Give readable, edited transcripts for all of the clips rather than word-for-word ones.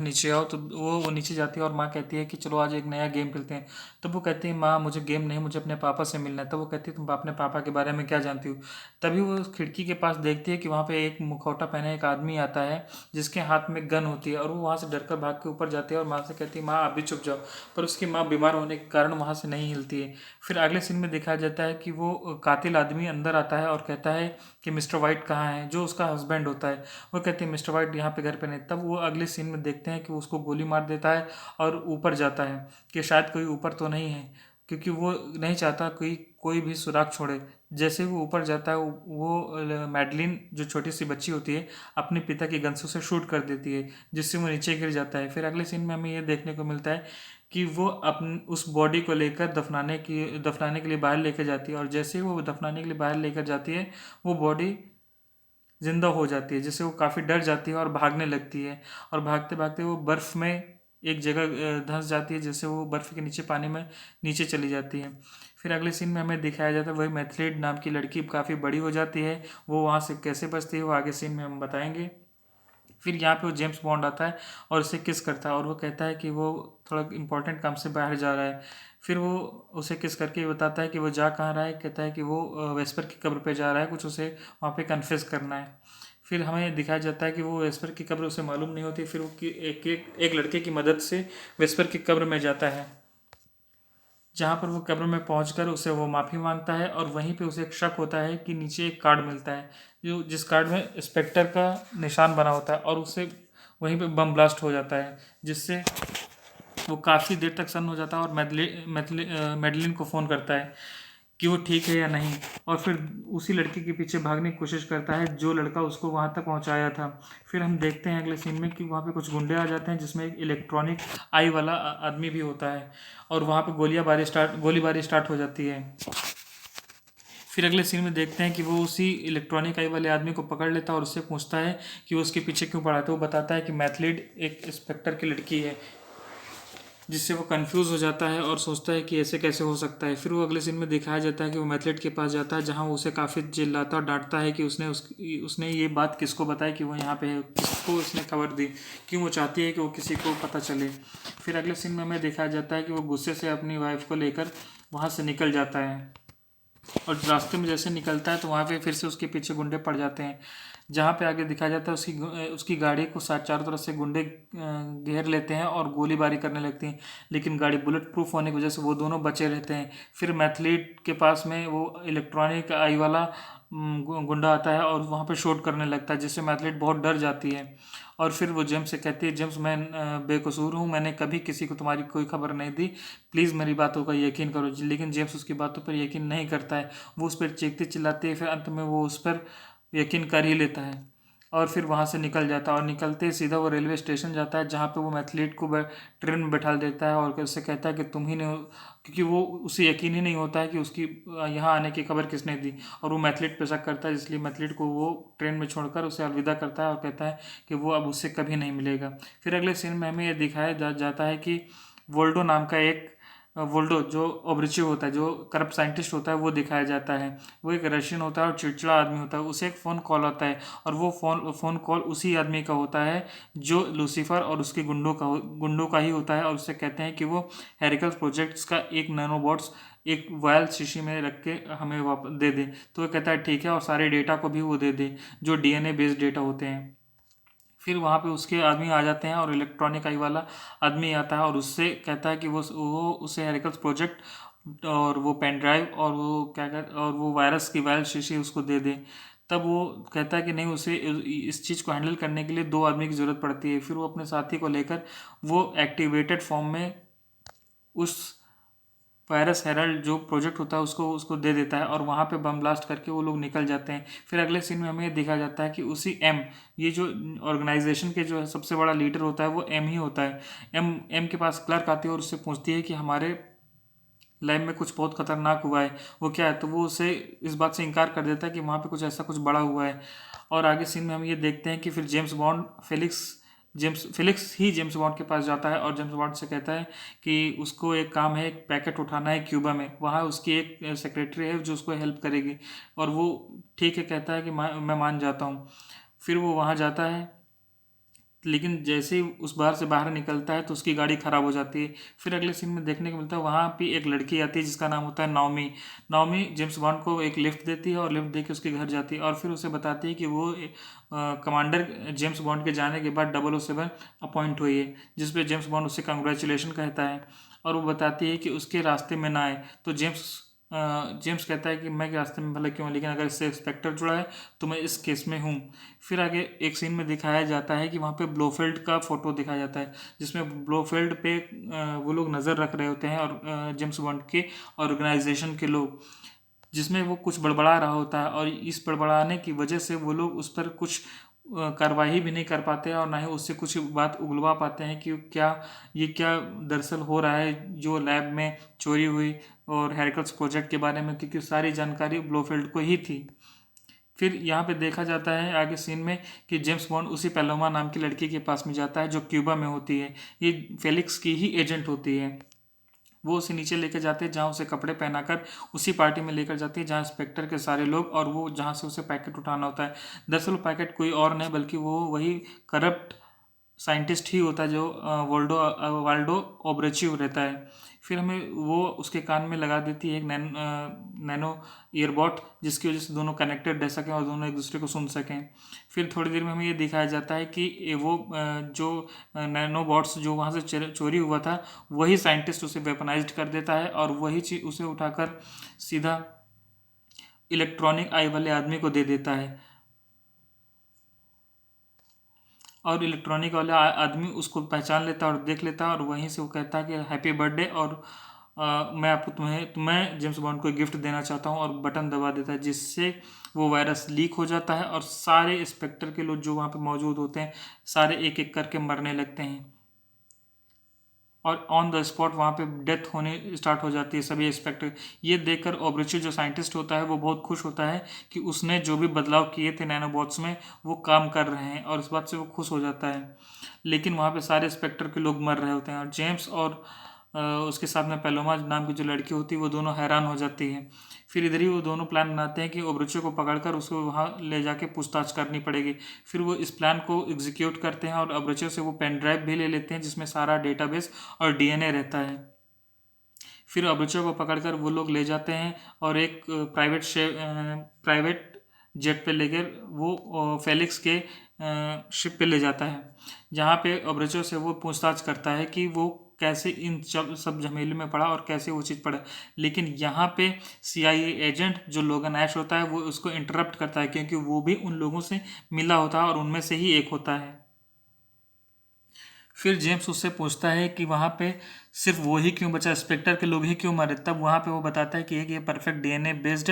नीचे आओ। तो वो नीचे जाती है और माँ कहती है कि चलो आज एक नया गेम खेलते हैं। तब वो कहती है माँ मुझे गेम नहीं, मुझे अपने पापा से मिलना है। तब वो कहती है तुम अपने पापा के बारे में क्या जानती हो। तभी वो खिड़की के पास देखती है कि वहाँ पे एक मुखौटा पहने एक आदमी आता है जिसके हाथ में गन होती है, और वो वहाँ से डरकर भाग के ऊपर जाती है और माँ से कहती है माँ आप भी चुप जाओ। पर उसकी माँ बीमार होने के कारण वहाँ से नहीं हिलती है। फिर अगले सीन में दिखाया जाता है कि वो कातिल आदमी अंदर आता है और कहता है कि मिस्टर वाइट कहाँ है, जो उसका हस्बैंड होता है। वो कहते हैं मिस्टर वाइट यहाँ पे घर पे नहीं। तब वो अगले सीन में देखते हैं कि वो उसको गोली मार देता है और ऊपर जाता है कि शायद कोई ऊपर तो नहीं है, क्योंकि वो नहीं चाहता कोई कोई भी सुराग छोड़े। जैसे वो ऊपर जाता है वो मैडलिन जो छोटी सी बच्ची होती है अपने पिता की गन से उसे शूट कर देती है, जिससे वो नीचे गिर जाता है। फिर अगले सीन में हमें ये देखने को मिलता है कि वो अपन उस बॉडी को लेकर दफनाने के लिए बाहर लेकर जाती है, और जैसे ही वो दफनाने के लिए बाहर लेकर जाती है वो बॉडी जिंदा हो जाती है, जिससे वो काफ़ी डर जाती है और भागने लगती है। और भागते भागते वो बर्फ़ में एक जगह धंस जाती है, जिससे वो बर्फ़ के नीचे पानी में नीचे चली जाती है। फिर अगले सीन में हमें दिखाया जाता है वही मैथलीड नाम की लड़की काफ़ी बड़ी हो जाती है। वो वहाँ से कैसे बचती है वो आगे सीन में हम बताएंगे। फिर यहाँ पे वो जेम्स बॉन्ड आता है और उससे किस करता है, और वो कहता है कि वो थोड़ा इंपॉर्टेंट काम से बाहर जा रहा है। फिर वो उसे किस करके बताता है कि वो जा कहाँ रहा है। कहता है कि वो वेस्पर की कब्र पे जा रहा है, कुछ उसे वहाँ पे कन्फेस करना है। फिर हमें दिखाया जाता है कि वो वेस्पर की कब्र उसे मालूम नहीं होती। फिर वो एक लड़के की मदद से वेस्पर की कब्र में जाता है, जहाँ पर वो कब्र में पहुंचकर उसे वो माफ़ी मांगता है, और वहीं पे उसे एक शक होता है कि नीचे एक कार्ड मिलता है जो जिस कार्ड में स्पेक्टर का निशान बना होता है, और उससे वहीं पे बम ब्लास्ट हो जाता है, जिससे वो काफ़ी देर तक सन्न हो जाता है और मेडलिन को फ़ोन करता है कि वो ठीक है या नहीं। और फिर उसी लड़के के पीछे भागने की कोशिश करता है जो लड़का उसको वहाँ तक पहुँचाया था। फिर हम देखते हैं अगले सीन में कि वहाँ पे कुछ गुंडे आ जाते हैं, जिसमें एक इलेक्ट्रॉनिक आई वाला आदमी भी होता है, और वहाँ पे गोलीबारी स्टार्ट हो जाती है। फिर अगले सीन में देखते हैं कि वो उसी इलेक्ट्रॉनिक आई वाले आदमी को पकड़ लेता है और उससे पूछता है कि वो उसके पीछे क्यों पड़ा है। तो वो बताता है कि मैथलीड एक इंस्पेक्टर की लड़की है, जिससे वो कंफ्यूज हो जाता है और सोचता है कि ऐसे कैसे हो सकता है। फिर वो अगले सीन में दिखाया जाता है कि वो मैथलेट के पास जाता है, जहाँ वो उसे काफ़ी चिल्लाता और डांटता है कि उसने ये बात किसको बताई कि वो यहाँ पे है, किसको उसने खबर दी, क्यों वो चाहती है कि वो किसी को पता चले। फिर अगले सीन में हमें दिखाया जाता है कि वो गुस्से से अपनी वाइफ को लेकर वहाँ से निकल जाता है, और रास्ते में जैसे निकलता है तो वहाँ पे फिर से उसके पीछे गुंडे पड़ जाते हैं। जहाँ पे आगे दिखाया जाता है उसकी गाड़ी को चारों तरफ से गुंडे घेर लेते हैं और गोलीबारी करने लगती हैं, लेकिन गाड़ी बुलेट प्रूफ होने की वजह से वो दोनों बचे रहते हैं। फिर मैथलीट के पास में वो इलेक्ट्रॉनिक आई वाला गुंडा आता है और वहाँ पे शूट करने लगता है, जिससे मैथलीट बहुत डर जाती है। और फिर वो जेम्स से कहती है जेम्स मैं बेकसूर हूँ, मैंने कभी किसी को तुम्हारी कोई खबर नहीं दी, प्लीज़ मेरी बातों का यकीन करो। लेकिन जेम्स उसकी बातों पर यकीन नहीं करता है, वो उस पर चीखती चिल्लाती है। फिर अंत में वो उस पर यकीन कर ही लेता है और फिर वहाँ से निकल जाता है, और निकलते ही सीधा वो रेलवे स्टेशन जाता है, जहाँ पे वो मैथलीट को ट्रेन में बैठा देता है और उससे कहता है कि तुम ही ने, क्योंकि वो उसे यकीन ही नहीं होता है कि उसकी यहाँ आने की खबर किसने दी, और वो मैथलीट पे शक करता है, इसलिए मैथलीट को वो ट्रेन में छोड़कर उसे अलविदा करता है और कहता है कि वो अब उससे कभी नहीं मिलेगा। फिर अगले सीन में हमें ये दिखाया जाता है कि वोल्डो नाम का एक वोल्डो जो ओब्रिचिव होता है, जो करप्ट साइंटिस्ट होता है, वो दिखाया जाता है। वो एक रशियन होता है और चिड़चिड़ा आदमी होता है। उसे एक फ़ोन कॉल आता है, और वो फ़ोन कॉल उसी आदमी का होता है जो लूसीफर और उसके गुंडों का ही होता है, और उससे कहते हैं कि वो हेरिकल प्रोजेक्ट्स का एक नैनोबॉट्स एक वायल शीशी में रख के हमें वापस दे दे। तो वो कहता है ठीक है, और सारे डेटा को भी वो दे दे जो डीएनए बेस्ड डेटा होते हैं। फिर वहाँ पे उसके आदमी आ जाते हैं और इलेक्ट्रॉनिक आई वाला आदमी आता है और उससे कहता है कि वो उसे हेरिकल्स प्रोजेक्ट और वो पेन ड्राइव और वो क्या कहते और वो वायरस की वायल शीशी उसको दे दे। तब वो कहता है कि नहीं, उसे इस चीज़ को हैंडल करने के लिए दो आदमी की ज़रूरत पड़ती है। फिर वो अपने साथी को लेकर वो एक्टिवेटेड फॉर्म में उस वायरस हेरल्ड जो प्रोजेक्ट होता है उसको उसको दे देता है, और वहाँ पे बम ब्लास्ट करके वो लोग निकल जाते हैं। फिर अगले सीन में हमें ये दिखाया जाता है कि उसी एम, ये जो ऑर्गेनाइजेशन के जो सबसे बड़ा लीडर होता है वो एम ही होता है। एम एम के पास क्लर्क आती है और उससे पूछती है कि हमारे लैब में कुछ बहुत खतरनाक हुआ है, वो क्या है। तो वो उसे इस बात से इनकार कर देता है कि वहाँ पे कुछ ऐसा कुछ बड़ा हुआ है। और आगे सीन में हम ये देखते हैं कि फिर जेम्स ही जेम्स बॉन्ड के पास जाता है और जेम्स बॉन्ड से कहता है कि उसको एक काम है, एक पैकेट उठाना है क्यूबा में, वहाँ उसकी एक सेक्रेटरी है जो उसको हेल्प करेगी। और वो ठीक है कहता है कि मैं मान जाता हूँ। फिर वो वहाँ जाता है लेकिन जैसे ही उस बार से बाहर निकलता है तो उसकी गाड़ी खराब हो जाती है। फिर अगले सीन में देखने को मिलता है वहाँ पे एक लड़की आती है जिसका नाम होता है नाओमी। नाओमी जेम्स बॉन्ड को एक लिफ्ट देती है और लिफ्ट दे के उसके घर जाती है और फिर उसे बताती है कि वो कमांडर जेम्स बॉन्ड के जाने के बाद 007 अपॉइंट हुई है, जिस पे जेम्स बॉन्ड उससे कंग्रेचुलेशन कहता है और वो बताती है कि उसके रास्ते में ना आए। तो जेम्स कहता है कि मैं रास्ते में भला क्यों, लेकिन अगर इससे इंस्पेक्टर जुड़ा है तो मैं इस केस में हूँ। फिर आगे एक सीन में दिखाया जाता है कि वहाँ पे ब्लोफील्ड का फोटो दिखाया जाता है, जिसमें ब्लोफील्ड पे वो लोग नज़र रख रहे होते हैं और जेम्स बॉन्ड के ऑर्गेनाइजेशन के लोग, जिसमें वो कुछ बड़बड़ा रहा होता है और इस बड़बड़ाने की वजह से वो लोग उस पर कुछ कार्रवाई भी नहीं कर पाते और ना ही उससे कुछ बात उगलवा पाते हैं कि क्या दरअसल हो रहा है जो लैब में चोरी हुई और हेरिकल्स प्रोजेक्ट के बारे में, क्योंकि सारी जानकारी ब्लोफील्ड को ही थी। फिर यहाँ पे देखा जाता है आगे सीन में कि जेम्स बॉन्ड उसी पैलोमा नाम की लड़की के पास में जाता है जो क्यूबा में होती है। ये फेलिक्स की ही एजेंट होती है। वो उसे नीचे लेकर जाते हैं जहाँ उसे कपड़े पहनाकर उसी पार्टी में लेकर जाती है जहाँ इंस्पेक्टर के सारे लोग, और वो जहाँ से उसे पैकेट उठाना होता है। दरअसल पैकेट कोई और नहीं बल्कि वो वही करप्ट साइंटिस्ट ही होता है जो वाल्डो ओब्रेचिव रहता है। फिर हमें वो उसके कान में लगा देती है एक नैनो ईयरबॉट, जिसकी वजह से दोनों कनेक्टेड रह सकें और दोनों एक दूसरे को सुन सकें। फिर थोड़ी देर में हमें ये दिखाया जाता है कि वो जो नैनो बॉट्स जो वहाँ से चोरी हुआ था वही साइंटिस्ट उसे वेपनाइज्ड कर देता है और वही चीज़ उसे उठाकर सीधा इलेक्ट्रॉनिक आई वाले आदमी को दे देता है और इलेक्ट्रॉनिक वाला आदमी उसको पहचान लेता है और देख लेता है और वहीं से वो कहता है कि हैप्पी बर्थडे और मैं आपको तुम्हें जेम्स बॉन्ड को एक गिफ्ट देना चाहता हूँ और बटन दबा देता है, जिससे वो वायरस लीक हो जाता है और सारे इंस्पेक्टर के लोग जो वहाँ पे मौजूद होते हैं सारे एक एक करके मरने लगते हैं और ऑन द स्पॉट वहाँ पे डेथ होने स्टार्ट हो जाती है सभी इंस्पेक्टर। ये देखकर ओब्रिची जो साइंटिस्ट होता है वो बहुत खुश होता है कि उसने जो भी बदलाव किए थे नैनोबॉट्स में वो काम कर रहे हैं और इस बात से वो खुश हो जाता है। लेकिन वहाँ पे सारे इंस्पेक्टर के लोग मर रहे होते हैं और जेम्स और उसके साथ में पैलोमा नाम की जो लड़की होती है वो दोनों हैरान हो जाती है। फिर इधर ही वो दोनों प्लान बनाते हैं कि ओब्रिचो को पकड़कर उसको वहाँ ले जाके पूछताछ करनी पड़ेगी। फिर वो इस प्लान को एग्जीक्यूट करते हैं और ओब्रिचो से वो पेन ड्राइव भी ले लेते हैं जिसमें सारा डेटाबेस और डीएनए रहता है। फिर ओब्रिचो को पकड़कर वो लोग ले जाते हैं और एक प्राइवेट जेट पे लेकर वो फेलिक्स के शिप पे ले जाता है, जहाँ पे ओब्रिचो से वो पूछताछ करता है कि वो कैसे इन सब झमेले में पड़ा और कैसे वो चीज़ पड़ा। लेकिन यहाँ पे सीआईए एजेंट जो लोगन ऐश होता है वो उसको इंटरप्ट करता है क्योंकि वो भी उन लोगों से मिला होता है और उनमें से ही एक होता है। फिर जेम्स उससे पूछता है कि वहाँ पे सिर्फ वो ही क्यों बचा, इंस्पेक्टर के लोग ही क्यों मरे। तब वहाँ पे वो बताता है कि ये perfect DNA based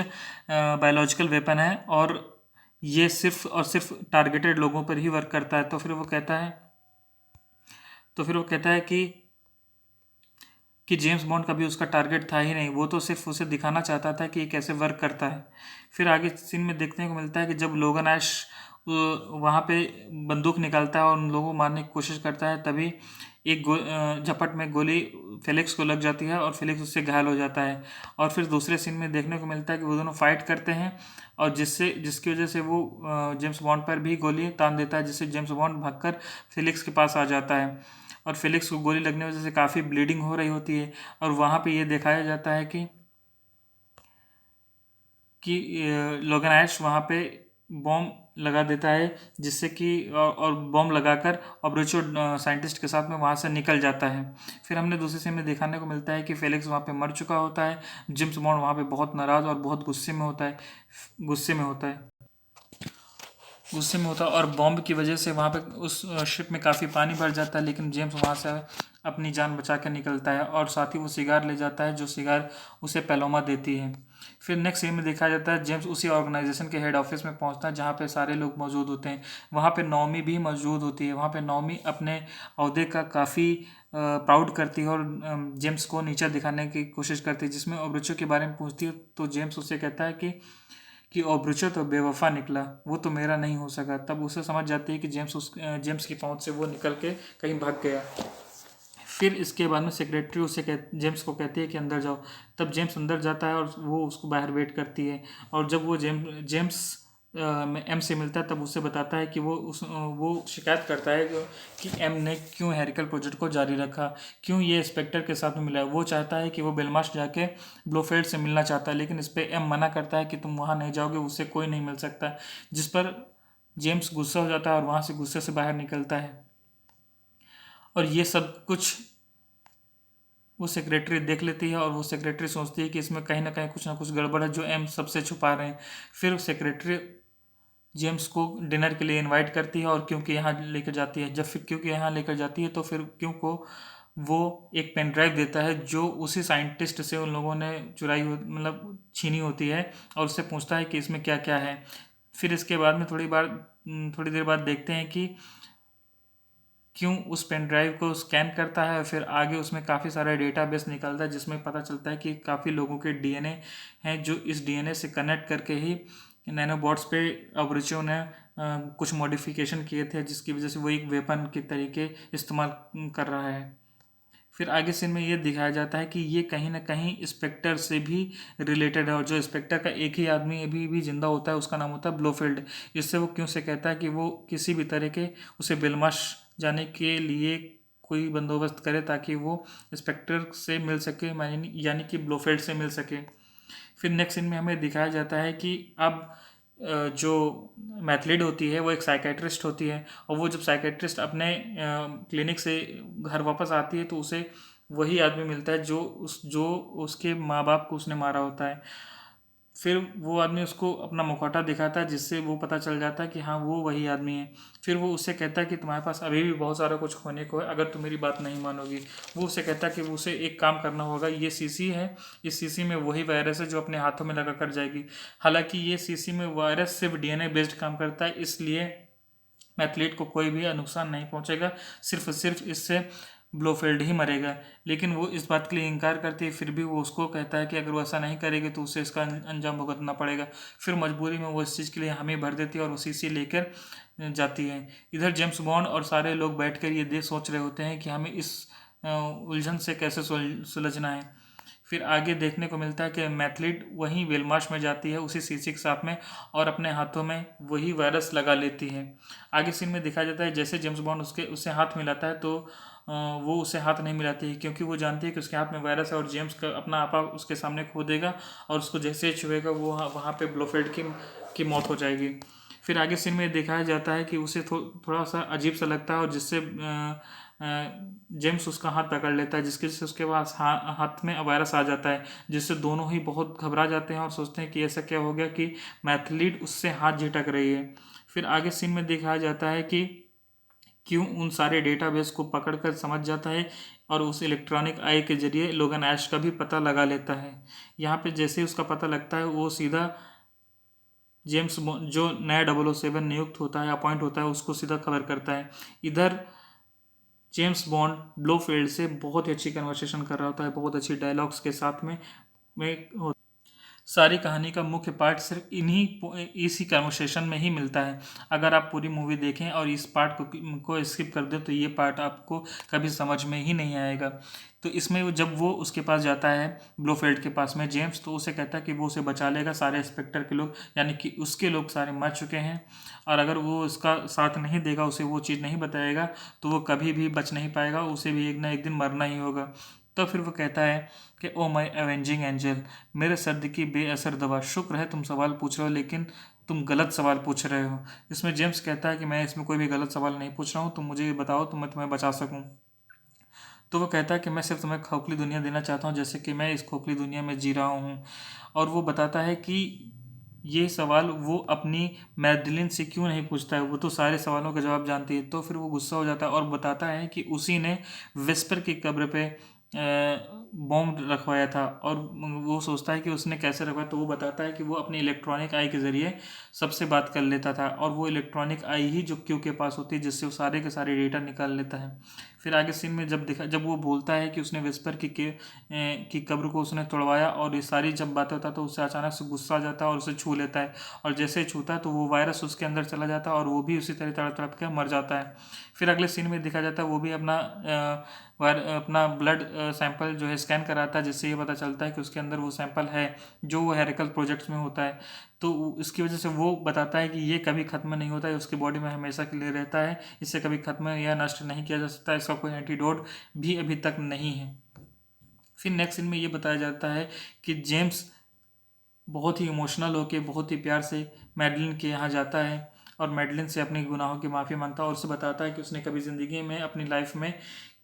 biological weapon है और ये सिर्फ और सिर्फ टारगेटेड लोगों पर ही वर्क करता है। तो फिर वो कहता है कि जेम्स बॉन्ड कभी उसका टारगेट था ही नहीं, वो तो सिर्फ उसे दिखाना चाहता था कि ये कैसे वर्क करता है। फिर आगे सीन में देखने को मिलता है कि जब लोगन ऐश वहाँ पे बंदूक निकालता है और उन लोगों को मारने की कोशिश करता है, तभी एक झपट में गोली फेलिक्स को लग जाती है और फेलिक्स उससे घायल हो जाता है। और फिर दूसरे सीन में देखने को मिलता है कि वो दोनों फाइट करते हैं और जिसकी वजह से वो जेम्स बॉन्ड पर भी गोली तान देता है, जिससे जेम्स बॉन्ड भागकर फेलिक्स के पास आ जाता है और फेलिक्स को गोली लगने की वजह से काफ़ी ब्लीडिंग हो रही होती है। और वहाँ पे ये दिखाया जाता है कि लोगन ऐश वहाँ पे बॉम्ब लगा देता है, जिससे कि और बॉम्ब लगाकर ओब्रिचो साइंटिस्ट के साथ में वहाँ से निकल जाता है। फिर हमने दूसरे सीन में दिखाने को मिलता है कि फेलिक्स वहाँ पे मर चुका होता है। जेम्स बॉन्ड वहाँ पे बहुत नाराज़ और बहुत गुस्से में होता है गुस्से में होता है और बॉम्ब की वजह से वहाँ पे उस शिप में काफ़ी पानी भर जाता है, लेकिन जेम्स वहाँ से अपनी जान बचा कर निकलता है और साथ ही वो सिगार ले जाता है जो सिगार उसे पैलोमा देती है। फिर नेक्स्ट सीन में देखा जाता है जेम्स उसी ऑर्गेनाइजेशन के हेड ऑफिस में पहुंचता है जहाँ पे सारे लोग मौजूद होते हैं। वहाँ पे नौमी भी मौजूद होती है। वहाँ पे नौमी अपने अहदे का काफ़ी प्राउड करती है और जेम्स को नीचा दिखाने की कोशिश करती है, जिसमें ओब्रिचो के बारे में पूछती है तो जेम्स उससे कहता है कि ओब्रिचो तो बेवफा निकला, वो तो मेरा नहीं हो सका। तब उसे समझ जाती है कि जेम्स की पहुंच से वो निकल के कहीं भाग गया। फिर इसके बाद में सेक्रेटरी जेम्स को कहती है कि अंदर जाओ। तब जेम्स अंदर जाता है और वो उसको बाहर वेट करती है और जब वो जेम्स में एम से मिलता है, तब उससे बताता है कि वो शिकायत करता है कि एम ने क्यों हेरिकल प्रोजेक्ट को जारी रखा, क्यों ये इंस्पेक्टर के साथ में मिला है। वो चाहता है कि वो बेलमास्ट जाके ब्लोफेल्ड से मिलना चाहता है, लेकिन इस पे एम मना करता है कि तुम वहाँ नहीं जाओगे, उससे कोई नहीं मिल सकता। जिस पर जेम्स गुस्सा हो जाता है और वहाँ से गुस्से से बाहर निकलता है। और ये सब कुछ वो सेक्रेटरी देख लेती है, और वो सेक्रेटरी सोचती है कि इसमें कहीं ना कुछ गड़बड़ है जो एम सबसे छुपा रहे हैं। फिर सेक्रेटरी जेम्स को डिनर के लिए इनवाइट करती है और क्योंकि यहाँ लेकर जाती है। जब फिर क्योंकि यहाँ लेकर जाती है तो फिर क्यों को वो एक पेन ड्राइव देता है जो उसी साइंटिस्ट से उन लोगों ने चुराई हो, मतलब छीनी होती है, और उससे पूछता है कि इसमें क्या क्या है। फिर इसके बाद में थोड़ी देर बाद देखते हैं कि क्यों उस पेन ड्राइव को स्कैन करता है, फिर आगे उसमें काफ़ी सारा डेटाबेस निकलता है जिसमें पता चलता है कि काफ़ी लोगों के डीएनए हैं, जो इस डीएनए से कनेक्ट करके ही नैनोबॉट्स पे अबरिचो ने कुछ मॉडिफिकेशन किए थे, जिसकी वजह से वो एक वेपन के तरीके इस्तेमाल कर रहा है। फिर आगे सीन में ये दिखाया जाता है कि ये कहीं ना कहीं स्पेक्टर से भी रिलेटेड है, और जो स्पेक्टर का एक ही आदमी अभी भी जिंदा होता है उसका नाम होता है ब्लोफील्ड। इससे वो क्यों से कहता है कि वो किसी भी तरह के उसे बेलमाश जाने के लिए कोई बंदोबस्त करे ताकि वो स्पेक्टर से मिल सके, यानी कि ब्लोफील्ड से मिल सके। फिर नेक्स्ट सीन में हमें दिखाया जाता है कि अब जो मैथलीड होती है वो एक साइकेट्रिस्ट होती है, और वो जब साइकेट्रिस्ट अपने क्लिनिक से घर वापस आती है तो उसे वही आदमी मिलता है जो उसके माँ बाप को उसने मारा होता है। फिर वो आदमी उसको अपना मुखौटा दिखाता है, जिससे वो पता चल जाता है कि हाँ वो वही आदमी है। फिर वो उससे कहता है कि तुम्हारे पास अभी भी बहुत सारा कुछ खोने को है अगर तुम मेरी बात नहीं मानोगी। वो उससे कहता है कि उसे एक काम करना होगा, ये सीसी है, इस सीसी में वही वायरस है जो अपने हाथों में लगा कर जाएगी। हालांकि ये सीसी में वायरस सिर्फ डीएनए बेस्ड काम करता है, इसलिए एथलीट को कोई भी नुकसान नहीं पहुंचेगा, सिर्फ इससे ब्लोफील्ड ही मरेगा। लेकिन वो इस बात के लिए इनकार करती है, फिर भी वो उसको कहता है कि अगर वो ऐसा नहीं करेगी तो उसे इसका अंजाम भुगतना पड़ेगा। फिर मजबूरी में वो इस चीज़ के लिए हामी भर देती है और वो शीशी लेकर जाती है। इधर जेम्स बॉन्ड और सारे लोग बैठकर ये सोच रहे होते हैं कि हमें इस उलझन से कैसे सुलझना है। फिर आगे देखने को मिलता है कि मैथलीड वहीं वेलमार्श में जाती है उसी सीसी के साथ में, और अपने हाथों में वही वायरस लगा लेती है। आगे सीन में दिखाया जाता है जैसे जेम्स बॉन्ड उससे हाथ मिलाता है तो वो उसे हाथ नहीं मिलाती है, क्योंकि वो जानती है कि उसके हाथ में वायरस है और जेम्स का अपना आपा उसके सामने खो देगा, और उसको जैसे ही छुएगा वो वहाँ पे ब्लोफेल्ड की मौत हो जाएगी। फिर आगे सीन में दिखाया जाता है कि उसे थोड़ा सा अजीब सा लगता है, और जिससे जेम्स उसका हाथ पकड़ लेता है, जिसके से उसके पास हाथ में वायरस आ जाता है, जिससे दोनों ही बहुत घबरा जाते हैं और सोचते हैं कि ऐसा क्या हो गया कि मैथलीड उससे हाथ झटक रही है। फिर आगे सीन में दिखाया जाता है कि क्यों उन सारे डेटाबेस को पकड़कर समझ जाता है, और उस इलेक्ट्रॉनिक आई के जरिए लोगन ऐश का भी पता लगा लेता है। यहाँ पे जैसे ही उसका पता लगता है वो सीधा जो नया 007 नियुक्त होता है, अपॉइंट होता है, उसको सीधा खबर करता है। इधर जेम्स बॉन्ड ब्लोफील्ड से बहुत ही अच्छी कन्वर्सेशन कर रहा होता है, बहुत अच्छी डायलॉग्स के साथ में सारी कहानी का मुख्य पार्ट सिर्फ इसी कन्वर्सेशन में ही मिलता है। अगर आप पूरी मूवी देखें और इस पार्ट को स्किप कर दें तो ये पार्ट आपको कभी समझ में ही नहीं आएगा। तो इसमें जब वो उसके पास जाता है ब्लोफील्ड के पास में जेम्स, तो उसे कहता है कि वो उसे बचा लेगा, सारे इंस्पेक्टर के लोग यानी कि उसके लोग सारे मर चुके हैं, और अगर वो उसका साथ नहीं देगा, उसे वो चीज़ नहीं बताएगा, तो वो कभी भी बच नहीं पाएगा, उसे भी एक ना एक दिन मरना ही होगा। तो फिर वो कहता है कि ओ माई एवेंजिंग एंजल, मेरे सर्द की बेअसर दवा, शुक्र है तुम सवाल पूछ रहे हो, लेकिन तुम गलत सवाल पूछ रहे हो। इसमें जेम्स कहता है कि मैं इसमें कोई भी गलत सवाल नहीं पूछ रहा हूँ, तुम मुझे ये बताओ तो मैं तुम्हें बचा सकूँ। तो वो कहता है कि मैं सिर्फ तुम्हें खोखली दुनिया देना चाहता हूँ, जैसे कि मैं इस खोखली दुनिया में जी रहा हूँ। और वो बताता है कि ये सवाल वो अपनी मैडलिन से क्यों नहीं पूछता है, वो तो सारे सवालों का जवाब जानती है। तो फिर वो गुस्सा हो जाता है और बताता है कि उसी ने विस्पर की कब्र पे बॉम्ब रखवाया था, और वो सोचता है कि उसने कैसे रखवाया, तो वो बताता है कि वो अपनी इलेक्ट्रॉनिक आई के ज़रिए सबसे बात कर लेता था, और वो इलेक्ट्रॉनिक आई ही जो क्यू के पास होती है, जिससे वो सारे के सारे डेटा निकाल लेता है। फिर आगे सीन में जब वो बोलता है कि उसने विस्पर की कब्र को उसने तोड़वाया, और ये सारी जब बातें होता है तो उससे अचानक से गुस्सा आ जाता है और उसे छू लेता है, और जैसे ही छूता है तो वो वायरस उसके अंदर चला जाता है और वो भी उसी तरह तड़प तड़प के मर जाता है। फिर अगले सीन में दिखा जाता है वो भी अपना ब्लड सैंपल जो है स्कैन कराता है, जिससे ये पता चलता है कि उसके अंदर वो सैंपल है जो वो हेरिकल प्रोजेक्ट्स में होता है। तो इसकी वजह से वो बताता है कि ये कभी ख़त्म नहीं होता है, उसकी बॉडी में हमेशा के लिए रहता है, इसे कभी ख़त्म या नष्ट नहीं किया जा सकता, इसका कोई एंटीडोट भी अभी तक नहीं है। फिर नेक्स्ट सीन में ये बताया जाता है कि जेम्स बहुत ही इमोशनल होकर बहुत ही प्यार से मैडलिन के यहाँ जाता है और मैडलिन से अपने गुनाहों की माफ़ी मांगता है और उसे बताता है कि उसने कभी ज़िंदगी में अपनी लाइफ में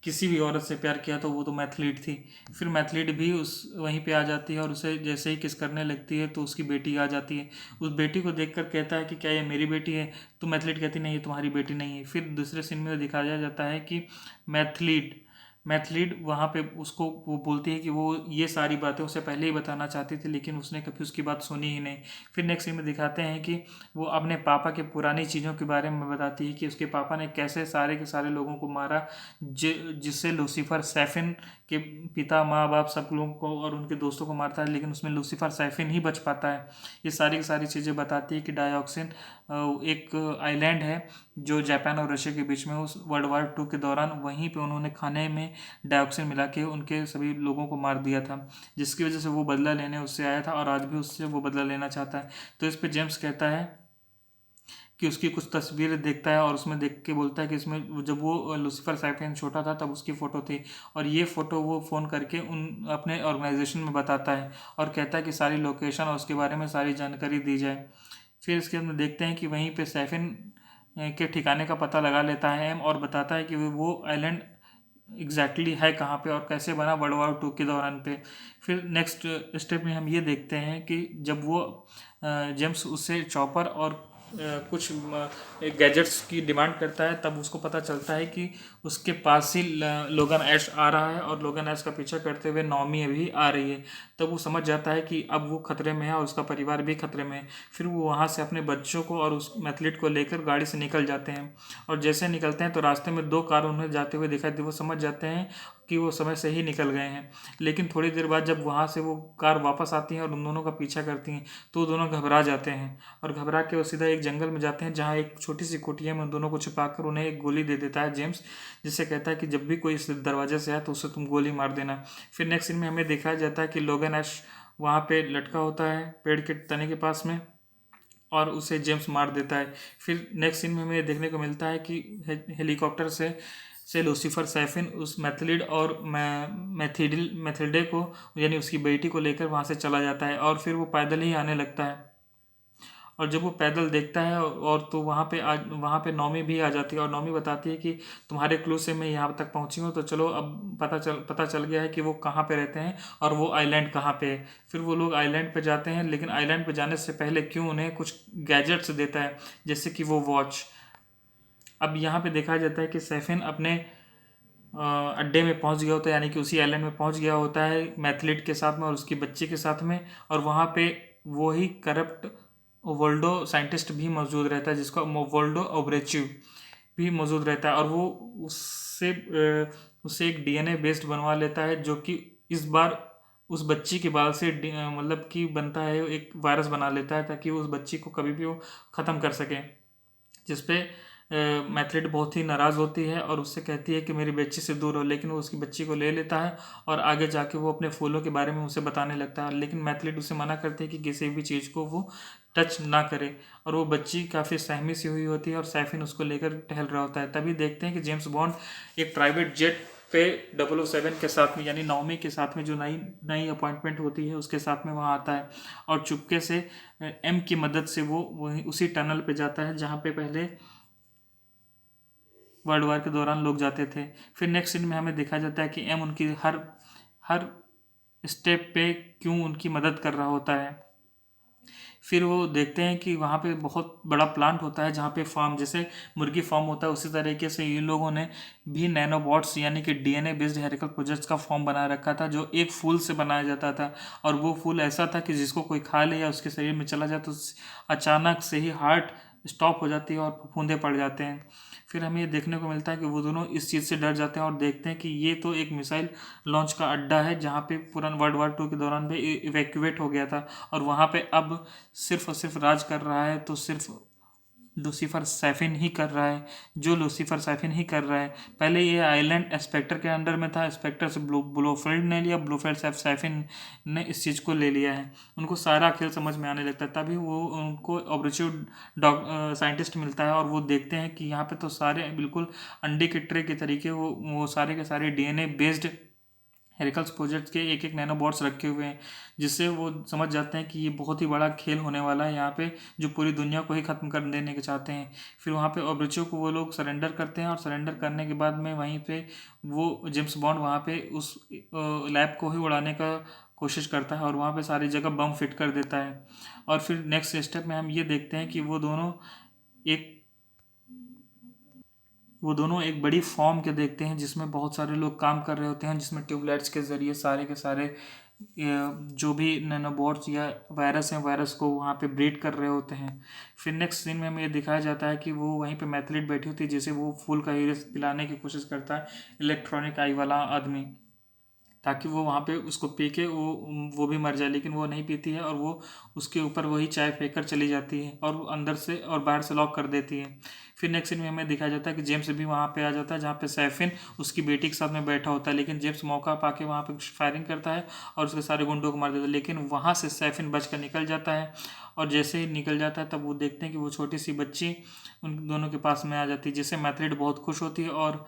किसी भी औरत से प्यार किया तो वो तो मैथलीट थी। फिर मैथलीट भी उस वहीं पे आ जाती है और उसे जैसे ही किस करने लगती है तो उसकी बेटी आ जाती है। उस बेटी को देखकर कहता है कि क्या ये मेरी बेटी है? तो मैथलीट कहती नहीं, ये तुम्हारी बेटी नहीं है। फिर दूसरे सीन में दिखाया जाता है कि मैथलीट मैथलीड वहाँ पे उसको वो बोलती है कि वो ये सारी बातें उसे पहले ही बताना चाहती थी, लेकिन उसने कभी उसकी बात सुनी ही नहीं। फिर नेक्स्ट सीन में दिखाते हैं कि वो अपने पापा के पुरानी चीज़ों के बारे में बताती है कि उसके पापा ने कैसे सारे के सारे लोगों को मारा, जिससे लूसीफर सैफिन के पिता माँ बाप सब लोगों को और उनके दोस्तों को मारता है, लेकिन उसमें लूसीफर सैफिन ही बच पाता है। ये सारी की सारी चीज़ें बताती है कि डायोक्सिन एक आइलैंड है जो जापान और रशिया के बीच में उस वर्ल्ड वार 2 के दौरान वहीं पे उन्होंने खाने में डायोक्सिन मिला के उनके सभी लोगों को मार दिया था, जिसकी वजह से वो बदला लेने उससे आया था और आज भी उससे वो बदला लेना चाहता है। तो इस पे जेम्स कहता है कि उसकी कुछ तस्वीरें देखता है और उसमें देख के बोलता है कि इसमें जब वो लूसीफर साइफिन छोटा था तब उसकी फ़ोटो थी और ये फ़ोटो वो फ़ोन करके उन अपने ऑर्गेनाइजेशन में बताता है और कहता है कि सारी लोकेशन और उसके बारे में सारी जानकारी दी जाए। फिर इसके अंदर देखते हैं कि वहीं पे सैफिन के ठिकाने का पता लगा लेता है एम और बताता है कि वो आइलैंड एग्जैक्टली है कहाँ पे और कैसे बना वर्ल्ड वार 2 के दौरान पे। फिर नेक्स्ट स्टेप में हम ये देखते हैं कि जब वो जेम्स उससे चॉपर और कुछ गैजेट्स की डिमांड करता है तब उसको पता चलता है कि उसके पास ही लोगन ऐश आ रहा है और लोगन ऐश का पीछा करते हुए नॉमी अभी आ रही है। तब वो समझ जाता है कि अब वो खतरे में है और उसका परिवार भी खतरे में है। फिर वो वहाँ से अपने बच्चों को और उस मैथलीट को लेकर गाड़ी से निकल जाते हैं और जैसे निकलते हैं तो रास्ते में 2 कार उन्हें जाते हुए दिखाई दी। वो समझ जाते हैं कि वो समय से ही निकल गए हैं, लेकिन थोड़ी देर बाद जब वहाँ से वो कार वापस आती हैं और उन दोनों का पीछा करती हैं तो वो दोनों घबरा जाते हैं और घबरा के वो सीधा एक जंगल में जाते हैं जहाँ एक छोटी सी कुटिया में उन दोनों को छिपाकर उन्हें एक गोली दे देता है जेम्स, जिससे कहता है कि जब भी कोई इस दरवाजे से आए तो उसे तुम गोली मार देना। फिर नेक्स्ट सीन में हमें दिखाया जाता है कि लोगन ऐश वहाँ पे लटका होता है पेड़ के तने के पास में और उसे जेम्स मार देता है। फिर नेक्स्ट सीन में हमें देखने को मिलता है कि हेलीकॉप्टर से लूसीफर सैफिन उस मैथलीड और मैथिल्डे को यानी उसकी बेटी को लेकर वहाँ से चला जाता है और फिर वो पैदल ही आने लगता है। और जब वो पैदल देखता है और तो वहाँ पे नौमी भी आ जाती है और नौमी बताती है कि तुम्हारे क्लू से मैं यहाँ तक पहुँची हूँ, तो चलो अब पता चल गया है कि वो कहाँ पे रहते हैं और वो आइलैंड कहाँ पे है। फिर वो लोग आइलैंड पे जाते हैं, लेकिन आइलैंड पे जाने से पहले क्यों उन्हें कुछ गैजेट्स देता है, जैसे कि वो वॉच। अब यहाँ पे देखा जाता है कि सैफिन अपने अड्डे में पहुंच गया होता है, यानी कि उसी आइलैंड में पहुंच गया होता है मैथलीट के साथ में और उसकी बच्ची के साथ में। और वहाँ पे वो ही करप्ट वोल्डो साइंटिस्ट भी मौजूद रहता है जिसको वोल्डो ओब्रेचिव भी मौजूद रहता है और वो उससे एक डीएनए बेस्ड बनवा लेता है जो कि इस बार उस बच्ची के बाल से मतलब कि बनता है, एक वायरस बना लेता है ताकि वो उस बच्ची को कभी भी वो ख़त्म कर सके। जिसपे मैथलीट बहुत ही नाराज़ होती है और उससे कहती है कि मेरी बच्ची से दूर हो, लेकिन वो उसकी बच्ची को ले लेता है और आगे जाके वो अपने फूलों के बारे में उसे बताने लगता है, लेकिन मैथलीट उसे मना करती है कि किसी भी चीज़ को वो टच ना करे। और वो बच्ची काफ़ी सहमी सी हुई होती है और सैफिन उसको लेकर टहल रहा होता है। तभी देखते हैं कि जेम्स बॉन्ड एक प्राइवेट जेट पे 007 के साथ में यानी नौमी के साथ में जो नई नई अपॉइंटमेंट होती है उसके साथ में वहाँ आता है और चुपके से एम की मदद से वो वहीं उसी टनल पे जाता है जहाँ पे पहले वर्ल्ड वार के दौरान लोग जाते थे। फिर नेक्स्ट सीन में हमें देखा जाता है कि एम उनकी हर हर स्टेप पे क्यों उनकी मदद कर रहा होता है। फिर वो देखते हैं कि वहाँ पे बहुत बड़ा प्लांट होता है जहाँ पे फार्म जैसे मुर्गी फार्म होता है, उसी तरीके से इन लोगों ने भी नैनोबॉट्स यानी कि डीएनए बेस्ड हेरिकल प्रोजेक्ट्स का फॉर्म बना रखा था जो एक फूल से बनाया जाता था और वो फूल ऐसा था कि जिसको कोई खा ले या उसके शरीर में चला जाए तो अचानक से ही हार्ट स्टॉप हो जाती है और फफूंदे पड़ जाते हैं। फिर हमें ये देखने को मिलता है कि वो दोनों इस चीज़ से डर जाते हैं और देखते हैं कि ये तो एक मिसाइल लॉन्च का अड्डा है जहाँ पे पूरा वर्ल्ड वार 2 के दौरान भी इवैक्यूएट हो गया था और वहाँ पे अब सिर्फ और सिर्फ राज कर रहा है तो सिर्फ लूसीफर सैफिन ही कर रहा है, जो लूसीफर सैफिन ही कर रहा है। पहले ये आइलैंड स्पेक्टर के अंडर में था, स्पेक्टर से ब्लोफील्ड ने लिया, ब्लोफील्ड से सैफिन ने इस चीज़ को ले लिया है। उनको सारा खेल समझ में आने लगता है, तभी वो उनको ऑब्जेक्टिव साइंटिस्ट मिलता है और वो देखते हैं कि यहाँ पे तो सारे बिल्कुल अंडे के ट्रे के तरीके वो सारे के सारे डीएनए बेस्ड हेरिकल्स प्रोजेक्ट के एक एक नैनोबॉट्स रखे हुए हैं, जिससे वो समझ जाते हैं कि ये बहुत ही बड़ा खेल होने वाला है यहाँ पे, जो पूरी दुनिया को ही ख़त्म कर देने के चाहते हैं। फिर वहाँ पे ऑब्रिचो को वो लोग सरेंडर करते हैं और सरेंडर करने के बाद में वहीं पे वो जेम्स बॉन्ड वहाँ पे उस लैब को ही उड़ाने का कोशिश करता है और वहाँ पे सारी जगह बम फिट कर देता है। और फिर नेक्स्ट स्टेप में हम ये देखते हैं कि एक वो दोनों एक बड़ी फॉर्म के देखते हैं जिसमें बहुत सारे लोग काम कर रहे होते हैं, जिसमें ट्यूबलाइट्स के ज़रिए सारे के सारे जो भी नैनोबॉट्स या वायरस हैं, वायरस को वहाँ पे ब्रीड कर रहे होते हैं। फिर नेक्स्ट सीन में हमें ये दिखाया जाता है कि वो वहीं पे मैथलीट बैठी होती है, जैसे वो फूल का हीरस पिलाने की कोशिश करता है इलेक्ट्रॉनिक आई वाला आदमी, ताकि वो वहाँ पे उसको पी के वो भी मर जाए, लेकिन वो नहीं पीती है और वो उसके ऊपर वही चाय फेंक कर चली जाती है और अंदर से और बाहर से लॉक कर देती है। फिर नेक्स्ट सीन में हमें दिखाया जाता है कि जेम्स भी वहाँ पे आ जाता है, जहाँ पे सैफिन उसकी बेटी के साथ में बैठा होता है, लेकिन जेम्स मौका पाके वहाँ पे फायरिंग करता है और उसके सारे गुंडों को मार देता है, लेकिन वहाँ से सैफिन बच कर निकल जाता है। और जैसे ही निकल जाता है तब वो देखते हैं कि वो छोटी सी बच्ची उन दोनों के पास में आ जाती है, जिससे मैथलीट बहुत खुश होती है और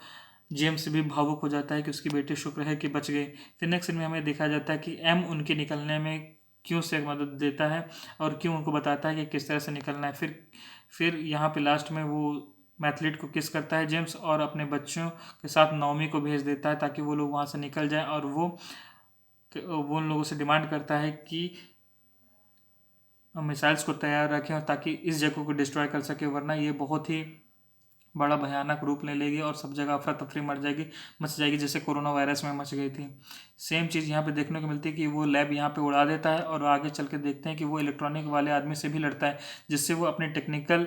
जेम्स भी भावुक हो जाता है कि उसकी बेटी शुक्र है कि बच गई। फिर नेक्स्ट सीन में हमें देखा जाता है कि एम उनके निकलने में क्यों से मदद देता है और क्यों उनको बताता है कि किस तरह से निकलना है। फिर यहाँ पे लास्ट में वो मैथलीट को किस करता है जेम्स और अपने बच्चों के साथ नौमी को भेज देता है, ताकि वो लोग वहाँ से निकल जाएं और वो उन लोगों से डिमांड करता है कि मिसाइल्स को तैयार रखें और ताकि इस जगह को डिस्ट्रॉय कर सके, वरना ये बहुत ही बड़ा भयानक रूप ले लेगी और सब जगह अफरा तफरी मच जाएगी, जैसे कोरोना वायरस में मच गई थी। सेम चीज़ यहाँ पे देखने को मिलती है कि वो लैब यहाँ पे उड़ा देता है और आगे चल के देखते हैं कि वो इलेक्ट्रॉनिक वाले आदमी से भी लड़ता है, जिससे वो अपने टेक्निकल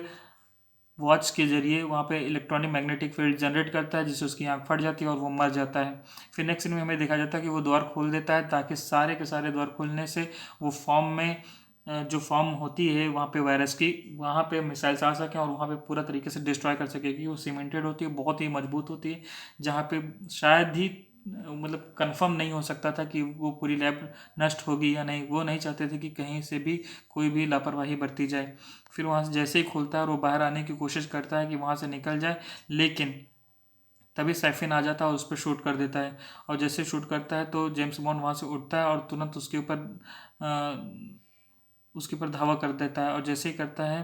वॉच के जरिए वहाँ पे इलेक्ट्रॉनिक मैग्नेटिक फील्ड जनरेट करता है, जिससे उसकी आँख फट जाती है और वो मर जाता है। फिर नेक्स्ट सीन में हमें देखा जाता है कि वो द्वार खोल देता है, ताकि सारे के सारे द्वार खोलने से वो फॉर्म में जो फॉर्म होती है वहाँ पे वायरस की, वहाँ पे मिसाइल्स आ सकें और वहाँ पे पूरा तरीके से डिस्ट्रॉय कर सके, क्योंकि वो सीमेंटेड होती है, बहुत ही मजबूत होती है, जहाँ पे शायद ही मतलब कंफर्म नहीं हो सकता था कि वो पूरी लैब नष्ट होगी या नहीं। वो नहीं चाहते थे कि कहीं से भी कोई भी लापरवाही बरती जाए। फिर वहाँ से जैसे ही खुलता है और वो बाहर आने की कोशिश करता है कि वहाँ से निकल जाए, लेकिन तभी सैफिन आ जाता है और उस पर शूट कर देता है। और जैसे शूट करता है तो जेम्स बॉन्ड वहाँ से उठता है और तुरंत उसके ऊपर धावा कर देता है, और जैसे ही करता है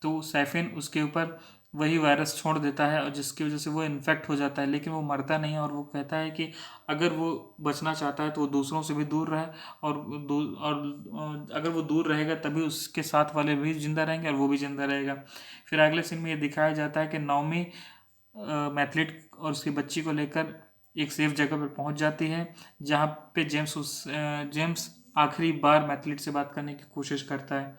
तो सैफिन उसके ऊपर वही वायरस छोड़ देता है और जिसकी वजह से वो इन्फेक्ट हो जाता है, लेकिन वो मरता नहीं है। और वो कहता है कि अगर वो बचना चाहता है तो वो दूसरों से भी दूर रहे और अगर वो दूर रहेगा तभी उसके साथ वाले भी जिंदा रहेंगे और वो भी जिंदा रहेगा। फिर अगले सीन में ये दिखाया जाता है कि नाओमी मैथलीट और उसकी बच्ची को लेकर एक सेफ जगह पर पहुंच जाती है, जहाँ पे जेम्स आखिरी बार मैथलीट से बात करने की कोशिश करता है।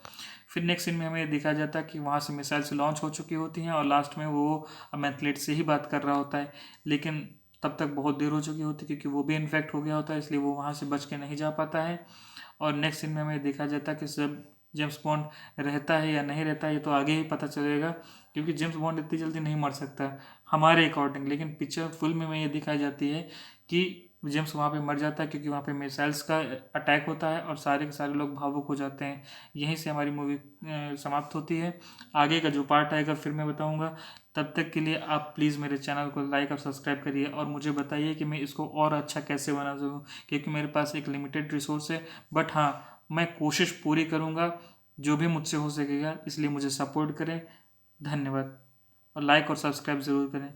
फिर नेक्स्ट सीन में हमें दिखाया जाता है कि वहाँ से मिसाइल्स लॉन्च हो चुकी होती हैं और लास्ट में वो मैथलीट से ही बात कर रहा होता है, लेकिन तब तक बहुत देर हो चुकी होती है क्योंकि वो भी इन्फेक्ट हो गया होता है, इसलिए वो वहाँ से बच के नहीं जा पाता है। और नेक्स्ट सीन में हमें देखा जाता है कि सब जेम्स बॉन्ड रहता है या नहीं रहता है ये तो आगे ही पता चलेगा, क्योंकि जेम्स बॉन्ड इतनी जल्दी नहीं मर सकता हमारे अकॉर्डिंग। लेकिन पिक्चर फिल्म में ये दिखाई जाती है कि जेम्स वहाँ पे मर जाता है, क्योंकि वहाँ पे मिसाइल्स का अटैक होता है और सारे के सारे लोग भावुक हो जाते हैं। यहीं से हमारी मूवी समाप्त होती है। आगे का जो पार्ट आएगा फिर मैं बताऊँगा। तब तक के लिए आप प्लीज़ मेरे चैनल को लाइक और सब्सक्राइब करिए और मुझे बताइए कि मैं इसको और अच्छा कैसे बना सकूँ, क्योंकि मेरे पास एक लिमिटेड रिसोर्स है। बट हाँ, मैं कोशिश पूरी करूँगा जो भी मुझसे हो सकेगा, इसलिए मुझे सपोर्ट करें। धन्यवाद और लाइक और सब्सक्राइब ज़रूर करें।